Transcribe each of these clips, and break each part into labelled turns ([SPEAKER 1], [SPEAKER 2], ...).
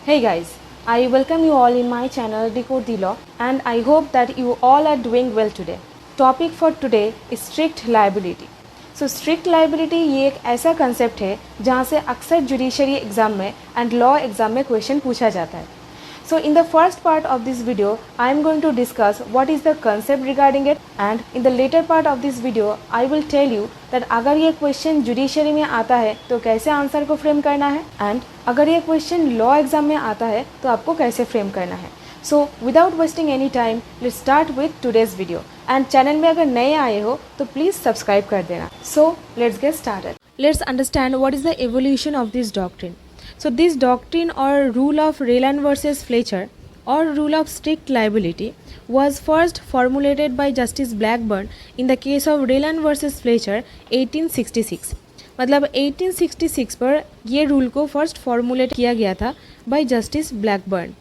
[SPEAKER 1] Hey guys, I welcome you all in my channel Decode the Law and I hope that you all are doing well today. Topic for today is strict liability. So strict liability ये एक ऐसा concept है जहाँ से अक्सर judiciary exam में and law exam में question पूछा जाता है. So in the first part of this video, I am going to discuss what is the concept regarding it, and in the later part of this video, I will tell you that अगर ये question judiciary में आता है तो कैसे answer को frame करना है, एंड अगर ये क्वेश्चन लॉ एग्जाम में आता है तो आपको कैसे फ्रेम करना है. So without wasting any time, let's start with today's video. And channel में अगर नए आए हो तो प्लीज़ सब्सक्राइब कर देना. So let's get started. Let's understand what is the evolution of this doctrine. So this doctrine or rule of Raylan versus Fletcher or rule of strict liability was first formulated by Justice Blackburn in the case of Raylan versus Fletcher 1866. मतलब 1866 पर ये rule को first formulate किया गया था by Justice Blackburn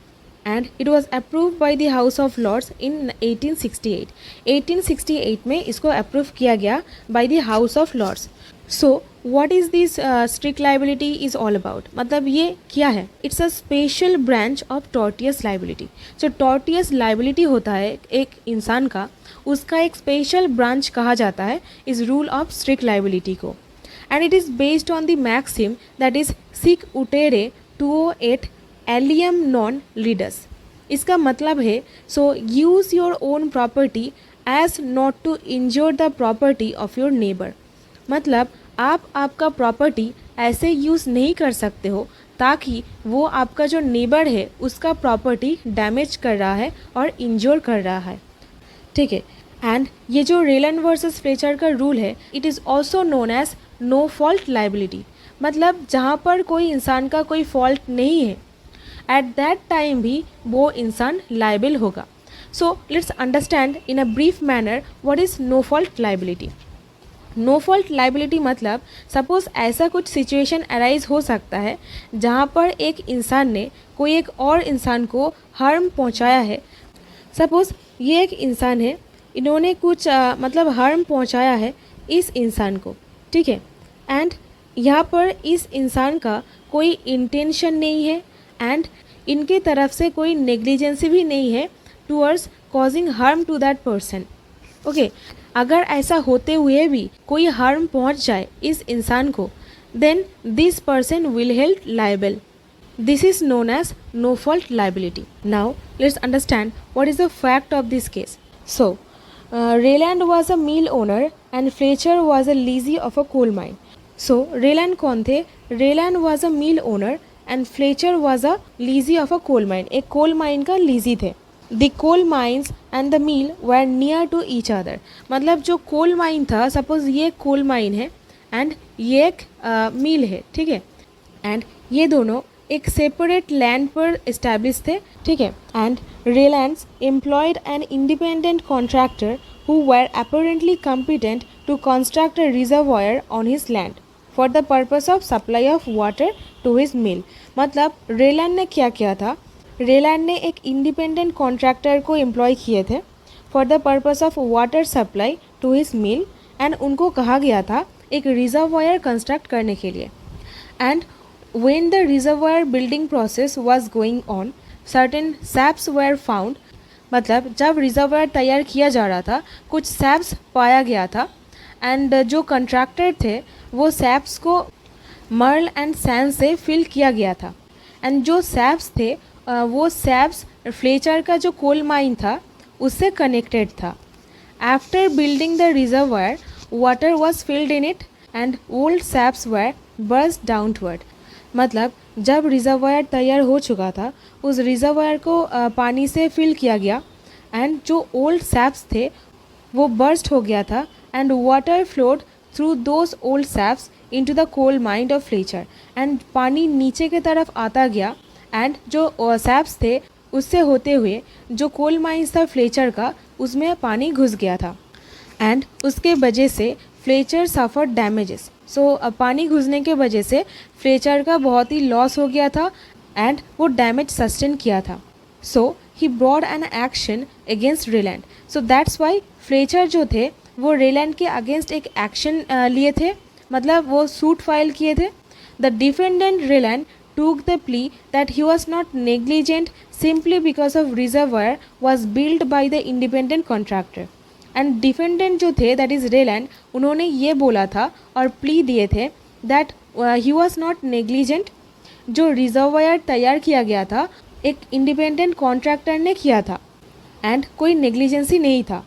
[SPEAKER 1] and it was approved by the House of Lords in 1868. 1868 में इसको approve किया गया by the House of Lords. So what is this strict liability is all about, मतलब ये क्या है? It's a special branch of tortious liability. जो tortious liability होता है एक इंसान का, उसका एक स्पेशल ब्रांच कहा जाता है इस रूल ऑफ स्ट्रिक्ट लाइबिलिटी को. And it is based on the maxim that is सिक उटेरे 208 एलियम नॉन लीडस. इसका मतलब है so use your own property as not to injure the property of your neighbour. मतलब आप आपका प्रॉपर्टी ऐसे यूज़ नहीं कर सकते हो ताकि वो आपका जो नेबर है उसका प्रॉपर्टी डैमेज कर रहा है और इंजोर कर रहा है. ठीक है. एंड ये जो रेलन वर्सेस फ्लेचर का रूल है, it is also known as no fault liability. मतलब जहाँ पर कोई इंसान का कोई फॉल्ट नहीं है, एट दैट टाइम भी वो इंसान लाइबल होगा. So let's understand in a brief manner what is no fault liability. No fault liability मतलब सपोज़ ऐसा कुछ सिचुएशन अराइज हो सकता है जहाँ पर एक इंसान ने कोई एक और इंसान को हार्म पहुँचाया है. सपोज़ ये एक इंसान है, इन्होंने कुछ मतलब हार्म पहुँचाया है इस इंसान को. ठीक है. एंड यहाँ पर इस इंसान का कोई इंटेंशन नहीं है एंड इनके तरफ से कोई नेग्लिजेंसी भी नहीं है towards causing harm to that person. Okay. अगर ऐसा होते हुए भी कोई हार्म पहुंच जाए इस इंसान को, then this person will held liable. This is known as no fault liability. Now let's understand what is the fact of this case. So Ryland was a mill owner and Fletcher was a lessee of a coal mine. So Ryland कौन थे? Ryland was a mill owner and Fletcher was a lessee of a coal mine. एक coal mine का lessee थे. The coal mines and the mill were near to each other. मतलब जो coal mine था, suppose ये coal mine है and ये एक मिल है. ठीक है. एंड ये दोनों एक सेपरेट लैंड पर इस्टेब्लिश थे. ठीक है. And Rylands employed an independent contractor who were apparently competent to construct a reservoir on his land for the purpose of supply of water to his mill. मतलब Ryland ने क्या किया था? Rylands ने एक इंडिपेंडेंट कॉन्ट्रैक्टर को employ किए थे for the purpose of water supply to his mill and उनको कहा गया था एक रिजर्वायर कंस्ट्रक्ट करने के लिए. And when the reservoir building process was going on, certain shafts were found. मतलब जब रिजर्वायर तैयार किया जा रहा था कुछ सैप्स पाया गया था एंड जो कंट्रैक्टर थे वो सैप्स को मर्ल एंड सैंड से फिल किया गया था. एंड जो सैप्स थे वो सैप्स फ्लेचर का जो कोल माइन था उससे कनेक्टेड था. After building the reservoir, water was filled in it and old shafts were burst downward. मतलब जब रिजर्वायर तैयार हो चुका था उस रिजर्वायर को पानी से फिल किया गया एंड जो ओल्ड सैप्स थे वो बर्स्ट हो गया था and water flowed through those old shafts into the coal mine of Fletcher. And पानी नीचे की तरफ आता गया एंड जो सैप्स थे उससे होते हुए जो कोल माइंस था फ्लेचर का उसमें पानी घुस गया था एंड उसके वजह से फ्लेचर सफ़र डैमेजेस. सो पानी घुसने के वजह से फ्लेचर का बहुत ही लॉस हो गया था एंड वो डैमेज सस्टेन किया था. So he brought an action against Ryland. So that's why Fletcher जो थे वो रेलैंड के अगेंस्ट एक एक्शन लिए थे, मतलब वो सूट फाइल किए थे. The defendant Rylands took the plea that he was not negligent simply because of reservoir was built by the independent contractor. And defendant जो थे दैट इज़ रेलैंड, उन्होंने ये बोला था और प्ली दिए थे that he was not negligent, जो रिजर्वायर तैयार किया गया था एक इंडिपेंडेंट कॉन्ट्रैक्टर ने किया था एंड कोई नेग्लिजेंसी नहीं था.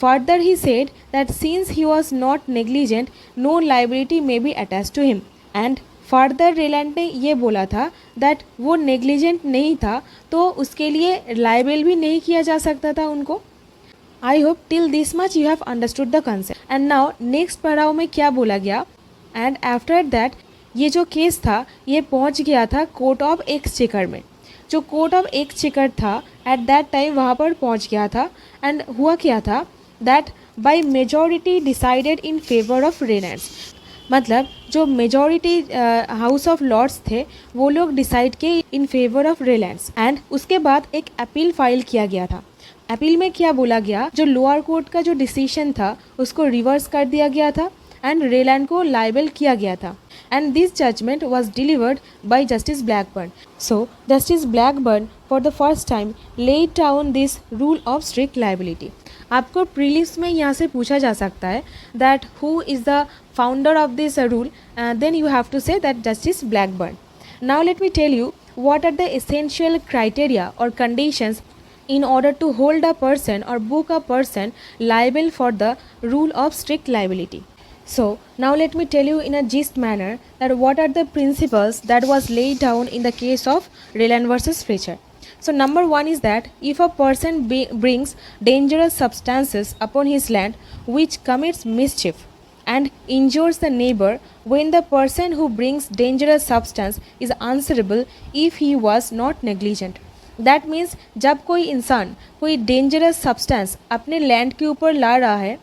[SPEAKER 1] Further he said that since he was not negligent no liability may be attach to him. And further Rylands ने ये बोला था दैट वो नेग्लिजेंट नहीं था तो उसके लिए लाइबल भी नहीं किया जा सकता था उनको. I hope till this much you have understood the concept. And now next पड़ाव में क्या बोला गया, एंड आफ्टर दैट ये जो केस था ये पहुंच गया था कोर्ट ऑफ एक्सचेकर में. जो कोर्ट ऑफ एक्सचेकर था एट दैट टाइम वहाँ पर पहुंच गया था. एंड हुआ क्या था that by majority decided in favour of Rylands. मतलब जो मेजॉरिटी हाउस ऑफ लॉर्ड्स थे वो लोग डिसाइड किए इन फेवर ऑफ रेलैंड्स. एंड उसके बाद एक अपील फाइल किया गया था. अपील में क्या बोला गया, जो लोअर कोर्ट का जो डिसीजन था उसको रिवर्स कर दिया गया था एंड रेलैंड को लाइबल किया गया था. And this judgment was delivered by Justice Blackburn. So Justice Blackburn for the first time laid down this rule of strict liability. आपको प्रीलिम्स में यहाँ से पूछा जा सकता है that who is the founder of this rule, then you have to say that Justice Blackburn. Now let me tell you what are the essential criteria or conditions in order to hold a person or book a person liable for the rule of strict liability. So now let me tell you in a gist manner that what are the principles that was laid down in the case of Reland versus Fletcher. So number one is that if a person brings dangerous substances upon his land which commits mischief and injures the neighbor, when the person who brings dangerous substance is answerable if he was not negligent. That means जब कोई इंसान कोई dangerous substance अपने land के ऊपर ला रहा है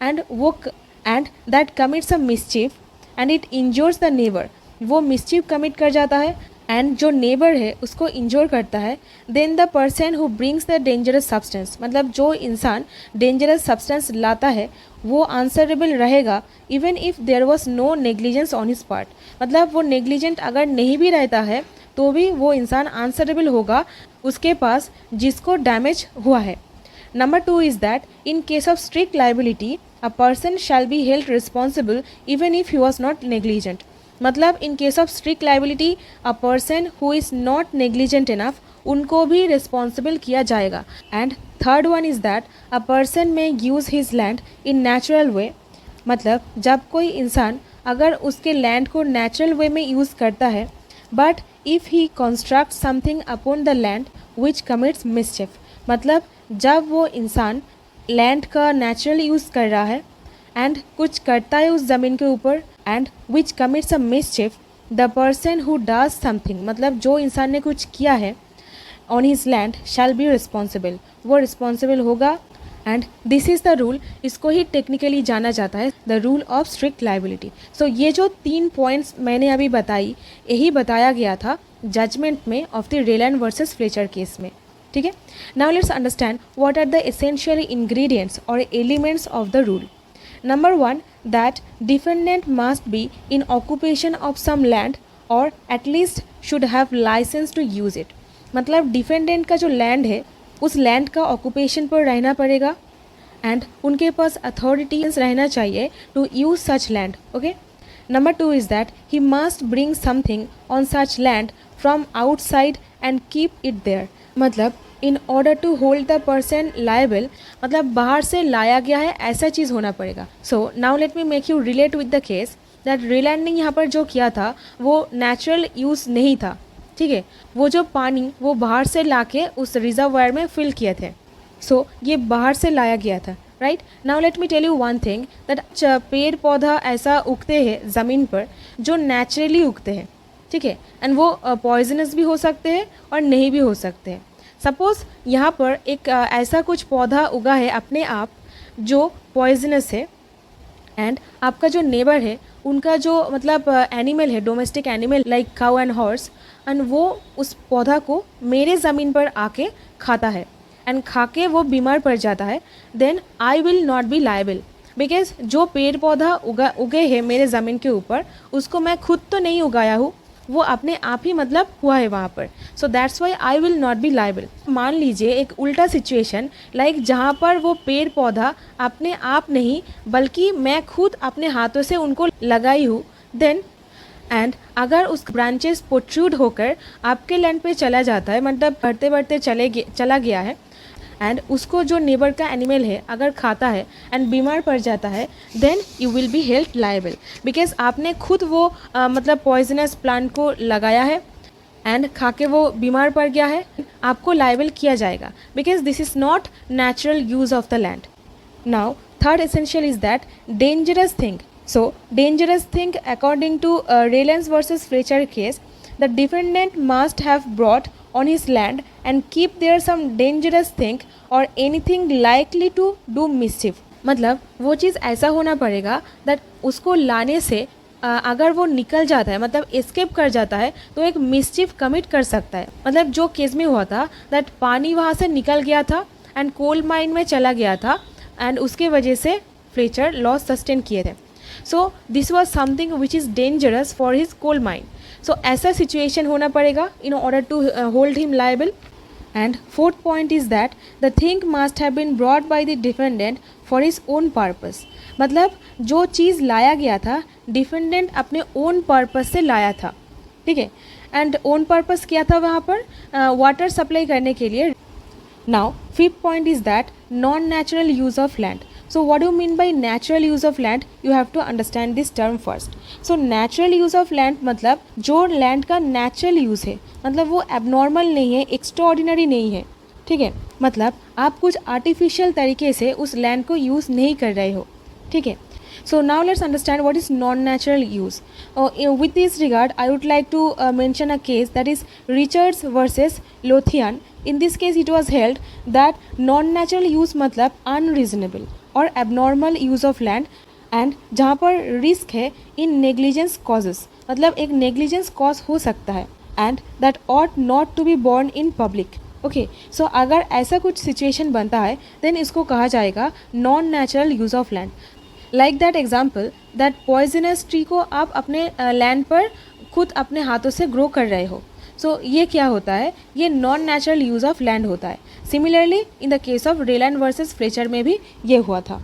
[SPEAKER 1] and that commits a mischief and it injures the neighbour, वो मिसचीफ कमिट कर जाता है एंड जो नेबर है उसको इंजोर करता है, then the person who brings the dangerous substance, मतलब जो इंसान डेंजरस सब्सटेंस लाता है वो आंसरेबल रहेगा even if there was no negligence on his part. मतलब वो नेग्लिजेंट अगर नहीं भी रहता है तो भी वो इंसान आंसरेबल होगा उसके पास जिसको डैमेज हुआ है. Number two is that in case of strict liability a person shall be held responsible even if he was not negligent. मतलब in case of strict liability a person who is not negligent enough उनको भी responsible किया जाएगा. And third one is that a person may use his land in natural way. मतलब जब कोई इंसान अगर उसके लैंड को नेचुरल वे में यूज़ करता है but if he construct something upon the land which commits मिसचिफ. मतलब जब वो इंसान लैंड का नेचुरल यूज़ कर रहा है एंड कुछ करता है उस ज़मीन के ऊपर and which commits a mischief, the person who does something, मतलब जो इंसान ने कुछ किया है on his land shall be responsible, वो रिस्पॉन्सिबल होगा. And this is the rule, इसको ही टेक्निकली जाना जाता है the rule of strict liability. So ये जो 3 पॉइंट्स मैंने अभी बताई यही बताया गया था जजमेंट में of the Ryland versus Fletcher case में. ठीक है, now let's understand what are the essential ingredients और elements of the rule. Number 1 that defendant must be in occupation of some land और at least should have licence to use it. मतलब defendant का जो land है उस land का occupation पर रहना पड़ेगा एंड उनके पास अथॉरिटीज रहना चाहिए to use such land. Okay. Number 2 is that he must bring something on such land from outside and keep it there. मतलब in order to hold the person liable, मतलब बाहर से लाया गया है ऐसा चीज़ होना पड़ेगा. So now let me make you relate with the case that Rylands ने यहाँ पर जो किया था वो नेचुरल यूज़ नहीं था. ठीक है, वो जो पानी वो बाहर से लाके उस रिजर्वायर में फिल किए थे. सो ये बाहर से लाया गया था. Right. Now let me tell you one thing that पेड़ पौधा ऐसा उगते हैं ज़मीन पर जो नेचुरली उगते हैं. ठीक है, एंड वो पॉइजनस भी हो सकते हैं और नहीं भी हो सकते हैं. सपोज़ यहाँ पर एक ऐसा कुछ पौधा उगा है अपने आप जो पॉइजनस है एंड आपका जो नेबर है उनका जो मतलब एनिमल है domestic animal like cow and horse and वो उस पौधा को मेरे ज़मीन पर आके खाता है एंड खा के वो बीमार पड़ जाता है, then I will not be liable because जो पेड़ पौधा उगे हैं मेरे ज़मीन के ऊपर उसको मैं खुद तो नहीं उगाया हूँ, वो अपने आप ही मतलब हुआ है वहाँ पर, सो that's Y I will not be liable. मान लीजिए एक उल्टा सिचुएशन, लाइक जहाँ पर वो पेड़ पौधा अपने आप नहीं बल्कि मैं खुद अपने हाथों से उनको लगाई हूँ, देन एंड अगर उस ब्रांचेस प्रोट्रूड होकर आपके लैंड पे चला जाता है, मतलब बढ़ते बढ़ते चला गया है, एंड उसको जो नेबर का एनिमल है अगर खाता है एंड बीमार पड़ जाता है, then you will be held liable, because आपने खुद वो मतलब पॉइजनस प्लांट को लगाया है एंड खा के वो बीमार पड़ गया है, आपको लायबल किया जाएगा, because this is not natural use of the land. Now third essential is that dangerous thing. So, dangerous thing according to Raylands versus Fletcher case, the defendant must have brought on his land and keep there some dangerous thing or anything likely to do mischief। मतलब वो चीज़ ऐसा होना पड़ेगा that उसको लाने से अगर वो निकल जाता है, मतलब एस्केप कर जाता है, तो एक मिसचिफ कमिट कर सकता है। मतलब जो केस में हुआ था दैट पानी वहाँ से निकल गया था एंड कोल माइन में चला गया था एंड उसके वजह से फ्लेचर लॉस सस्टेन किए थे। So this was something which is dangerous for his coal mine. So ऐसा सिचुएशन होना पड़ेगा in order to hold him liable. And fourth point is that the thing must have been brought by the defendant for his own purpose. मतलब जो चीज़ लाया गया था defendant अपने own purpose से लाया था, ठीक है। एंड ओन पर्पस क्या था वहाँ पर? वाटर सप्लाई करने के लिए। Now fifth point is that non natural use of land. So what do you mean by natural use of land? You have to understand this term first. So natural use of land मतलब जो land का natural use है, मतलब वो abnormal नहीं है, extraordinary नहीं है, ठीक है। मतलब आप कुछ artificial तरीके से उस land को use नहीं कर रहे हो, ठीक है। So now let's understand what is non-natural use. With this regard, I would like to mention a case that is Richards versus Lothian. In this case, it was held that non-natural use मतलब unreasonable और abnormal use of land and जहाँ पर risk है इन negligence causes, मतलब एक negligence cause हो सकता है and that ought not to be borne in public. Okay, so अगर ऐसा कुछ सिचुएशन बनता है देन इसको कहा जाएगा non natural use of land. Like that example that poisonous tree को आप अपने लैंड पर खुद अपने हाथों से ग्रो कर रहे हो, सो ये क्या होता है? ये non natural use of land होता है। Similarly in the case of Rylands versus Fletcher में भी ये हुआ था।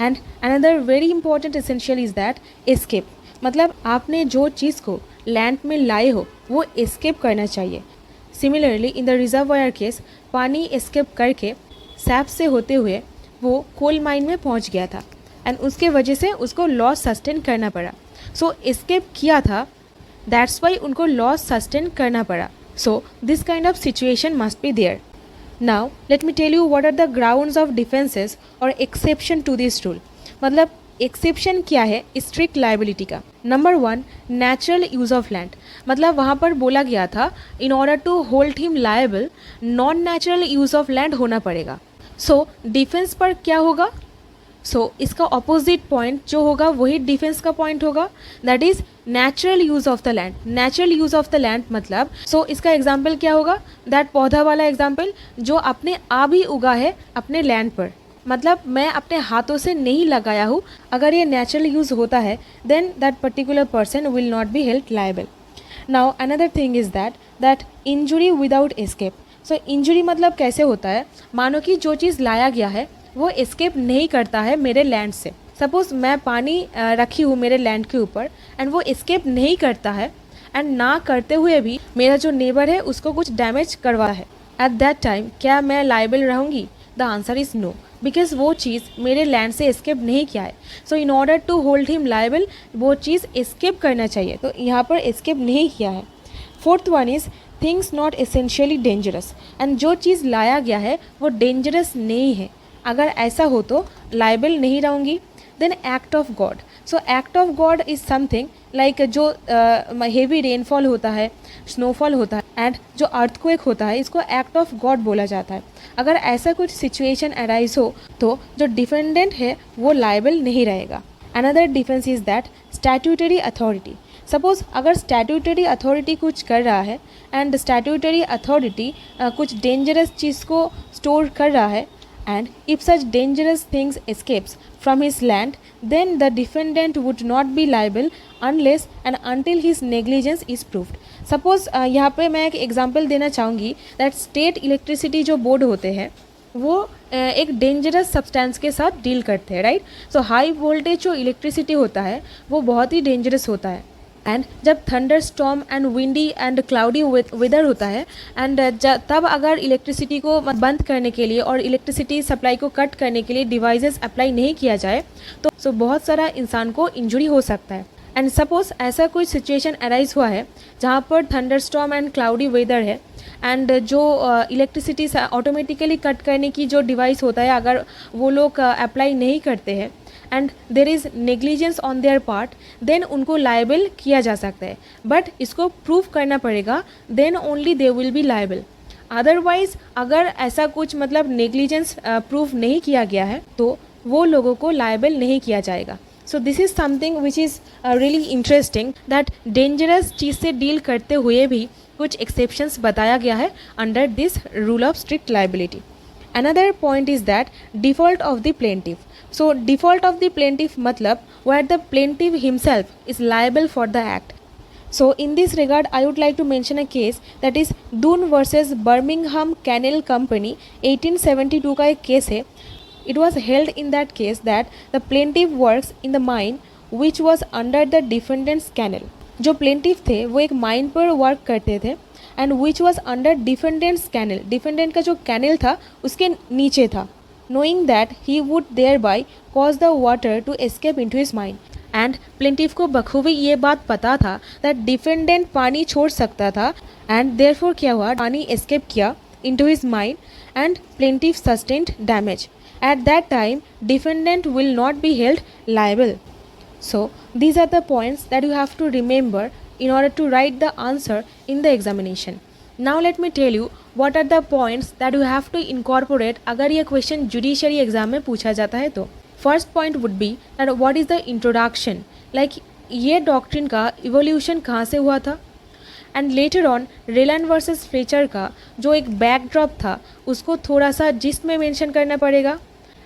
[SPEAKER 1] And another very important essential is that escape. मतलब आपने जो चीज़ को लैंड में लाए हो वो एस्केप करना चाहिए। Similarly in the reservoir case पानी एस्केप करके सैप से होते हुए वो कोल माइन में पहुंच गया था एंड उसके वजह से उसको लॉस सस्टेन करना पड़ा। सो एस्केप किया था, दैट्स वाई उनको लॉस सस्टेन करना पड़ा। So this kind of situation must be there. Now let me tell you what are the grounds of defenses or exception to this rule। मतलब exception क्या है स्ट्रिक्ट लाइबिलिटी का? Number 1 natural use of land. मतलब वहाँ पर बोला गया था in order to hold him liable non natural use of land होना पड़ेगा। सो डिफेंस पर क्या होगा? सो इसका ऑपोजिट पॉइंट जो होगा वही डिफेंस का पॉइंट होगा, that is natural use of the land. Natural use of the land मतलब सो इसका एग्जाम्पल क्या होगा? दैट पौधा वाला एग्जाम्पल जो अपने आप ही उगा है अपने लैंड पर, मतलब मैं अपने हाथों से नहीं लगाया हूँ। अगर ये नेचुरल यूज़ होता है then that particular person will not be held liable. Now another thing is that injury without escape. So injury मतलब कैसे होता है? मानो कि जो चीज़ लाया गया है वो एस्केप नहीं करता है मेरे लैंड से। सपोज़ मैं पानी रखी हूँ मेरे लैंड के ऊपर एंड वो एस्केप नहीं करता है एंड ना करते हुए भी मेरा जो नेबर है उसको कुछ डैमेज करवा है। एट दैट टाइम क्या मैं लायबल रहूँगी? The answer is no, because वो चीज़ मेरे लैंड से एस्केप नहीं किया है। So in order to hold him liable वो चीज़ एस्केप करना चाहिए, तो यहाँ पर एस्केप नहीं किया है। Fourth one is things not essentially dangerous. And जो चीज़ लाया गया है वो डेंजरस नहीं है, अगर ऐसा हो तो लायबल नहीं रहूँगी। Then act of God. So act of God is something like जो हेवी रेनफॉल होता है, स्नोफॉल होता है एंड जो अर्थक्वेक होता है, इसको एक्ट ऑफ गॉड बोला जाता है। अगर ऐसा कुछ सिचुएशन अराइज हो तो जो डिफेंडेंट है वो लायबल नहीं रहेगा। Another defence is that statutory authority. Suppose अगर स्टैट्यूटरी अथॉरिटी कुछ कर रहा है एंड स्टैट्यूटरी अथॉरिटी कुछ डेंजरस चीज़ को स्टोर कर रहा है and if such dangerous things escapes from his land, then the defendant would not be liable unless and until his negligence is proved. Suppose यहाँ पे मैं एक एग्जांपल देना चाहूँगी दैट स्टेट इलेक्ट्रिसिटी जो बोर्ड होते हैं वो एक डेंजरस सब्सटेंस के साथ डील करते हैं, राइट. सो हाई वोल्टेज जो इलेक्ट्रिसिटी होता है वो बहुत ही डेंजरस होता है. एंड जब thunder storm and windy and cloudy weather होता है एंड तब अगर इलेक्ट्रिसिटी को बंद करने के लिए और इलेक्ट्रिसिटी सप्लाई को कट करने के लिए डिवाइसेस अप्लाई नहीं किया जाए तो बहुत सारा इंसान को इंजरी हो सकता है. एंड सपोज ऐसा कोई सिचुएशन अराइज हुआ है जहाँ पर thunder storm and cloudy weather है एंड जो इलेक्ट्रिसिटी ऑटोमेटिकली कट करने की जो डिवाइस होता है अगर वो लोग अप्लाई नहीं करते हैं and there is negligence on their part, then उनको लायबल किया जा सकता है. बट इसको प्रूव करना पड़ेगा, then only they will be liable. Otherwise अगर ऐसा कुछ मतलब नेग्लिजेंस प्रूव नहीं किया गया है तो वो लोगों को लायबल नहीं किया जाएगा. So this is something which is really interesting that dangerous चीज़ से डील करते हुए भी कुछ एक्सेप्शंस बताया गया है under this rule of strict liability. Another point is that default of the plaintiff. So default of the plaintiff matlab where the plaintiff himself is liable for the act. So in this regard I would like to mention a case that is Dunn versus Birmingham Canal Company 1872 का एक case है. It was held in that case that the plaintiff works in the mine which was under the defendant's canal. जो plaintiff थे वो एक mine पर work करते थे and which was under defendants canal. Defendant का जो कैनल था उसके नीचे था. Knowing that he would thereby cause the water to escape into his mind. And plaintiff को बखूबी ये बात पता था दैट डिफेंडेंट पानी छोड़ सकता था एंड देयरफॉर क्या हुआ, पानी एस्केप किया into his mind and plaintiff sustained damage. Eight that time defendant will not be held liable. So these are the points that you have to remember in order to write the answer in the examination. Now let me tell you what are the points that you have to incorporate अगर ये question judiciary exam में पूछा जाता है तो. First point would be that what is the introduction, like ये doctrine का evolution कहाँ से हुआ था and later on Rylands versus Fletcher का जो एक बैकड्रॉप था उसको थोड़ा सा जिस्ट में मेंशन करना पड़ेगा.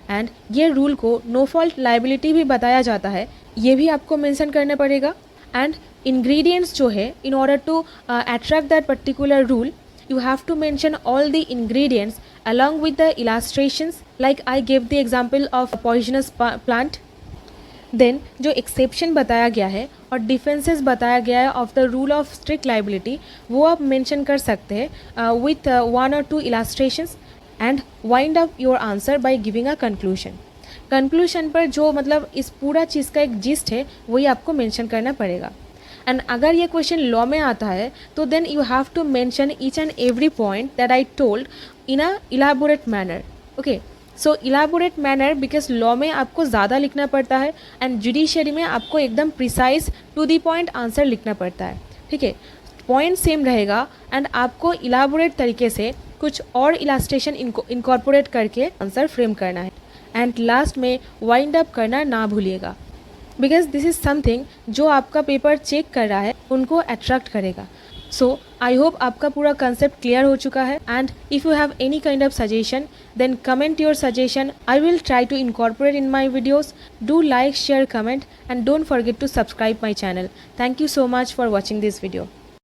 [SPEAKER 1] एंड ये रूल को नो फॉल्ट लाइबिलिटी भी बताया जाता है, ये भी आपको मेंशन करना पड़ेगा. एंड इंग्रेडिएंट्स जो है in order to attract that particular rule you have to mention all the ingredients along with the illustrations, like I gave the example of a poisonous plant. Then जो exception बताया गया है और defences बताया गया है of the rule of strict liability वो आप मेंशन कर सकते हैं with 1 or 2 illustrations and wind up your answer by giving a conclusion. Conclusion पर जो मतलब इस पूरा चीज़ का एक जिस्ट है वही आपको मेंशन करना पड़ेगा. एंड अगर ये क्वेश्चन लॉ में आता है तो then you have to mention each and every point that I told in a elaborate manner. Okay, so elaborate manner because law में आपको ज़्यादा लिखना पड़ता है एंड जुडिशरी में आपको एकदम precise to the point answer लिखना पड़ता है. ठीक है, पॉइंट सेम रहेगा एंड आपको इलाबोरेट तरीके से कुछ और इलास्ट्रेशन इनकॉर्पोरेट करके आंसर फ्रेम करना है. एंड लास्ट में वाइंड अप करना ना भूलिएगा बिकॉज दिस इज़ समथिंग जो आपका पेपर चेक कर रहा है उनको अट्रैक्ट करेगा. सो आई होप आपका पूरा कंसेप्ट क्लियर हो चुका है. And if you have any kind of suggestion then comment your suggestion. I will try to incorporate in my videos. Do like, share, comment and don't forget to subscribe my channel. Thank you so much for watching this video.